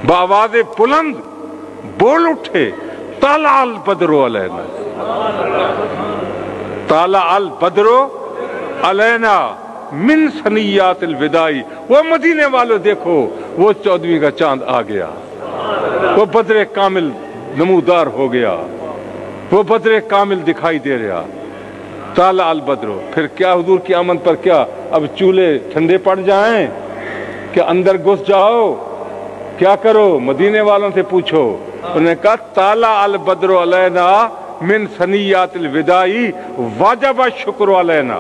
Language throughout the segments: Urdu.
بآواز بلند بول اٹھے طلع البدر علینا، طلع البدر علینا من ثنیات الوداع۔ وہ مدینے والوں دیکھو، وہ 14ویں کا چاند آ گیا، وہ بدر کامل نمودار ہو گیا، وہ بدر کامل دکھائی دے رہا۔ طلع البدر، پھر کیا حضور کی آمد پر کیا اب چولہے ٹھنڈے پڑ جائیں کہ اندر گھس جاؤ؟ کیا کرو؟ مدینے والوں سے پوچھو۔ انہوں نے کہا طلع البدر علینا من ثنیات الوداع واجب الشکر علینا۔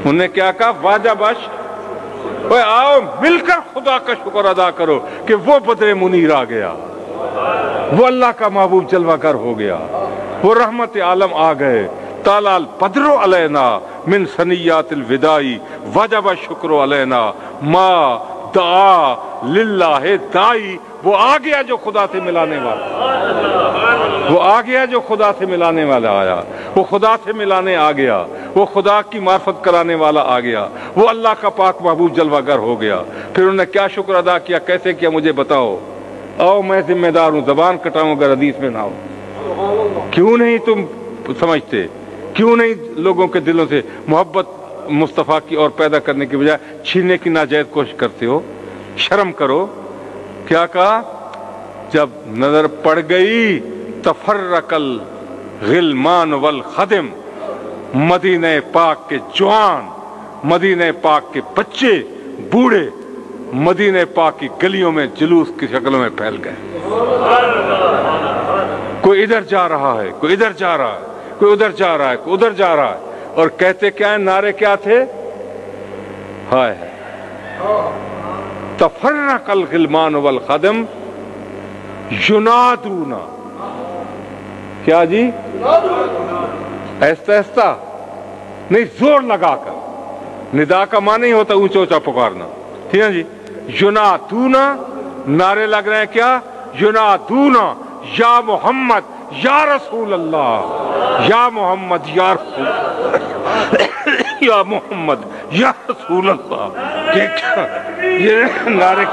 انہوں نے کیا کہا؟ واجب الشکر۔ آؤ مل کر خدا کا شکر ادا کرو کہ وہ بدر منیر آ گیا، وہ اللہ کا محبوب جلوہ گر ہو گیا، وہ رحمت عالم آ گئے۔ طلع البدر علینا من ثنیات الوداع وجب الشکر علینا ما دعا للہ دائی۔ وہ آ گیا جو خدا سے ملانے والا، وہ آ گیا جو خدا سے ملانے والا آیا، وہ خدا سے ملانے آ گیا، وہ خدا کی معرفت کرانے والا آ گیا، وہ اللہ کا پاک محبوب جلوہ گر ہو گیا۔ پھر انہوں نے کیا شکر ادا کیا، کیسے کیا؟ مجھے بتاؤ۔ آؤ میں ذمہ دار ہوں، زبان کٹاؤں اگر حدیث میں نہ ہو۔ کیوں نہیں تم سمجھتے؟ کیوں نہیں لوگوں کے دلوں سے محبت مصطفیٰ کی اور پیدا کرنے کی بجائے چھیننے کی ناجائز کوشش کرتے ہو؟ شرم کرو۔ کیا کہا؟ جب نظر پڑ گئی تفرق الغلمان والخدم، مدینہ پاک کے جوان، مدینہ پاک کے بچے بوڑھے مدینہ پاک کی گلیوں میں جلوس کی شکلوں میں پھیل گئے۔ کوئی ادھر جا رہا ہے، کوئی ادھر جا رہا ہے، کوئی ادھر جا رہا ہے، کوئی ادھر جا رہا ہے، اور کہتے کیا ہیں؟ نعرے کیا تھے؟ ہائے تفرق الغلمان والخدم ینادون، کیا جی؟ ایستا ایستا نہیں، زور لگا کر۔ ندا کا معنی ہی ہوتا اونچا اونچا پکارنا، ٹھیک ہے جی؟ ینادون، نعرے لگ رہے ہیں کیا؟ ینادون یا محمد یا رسول اللہ، یا محمد یا رسول یا محمد یا رسول اللہ۔ یہ نعرے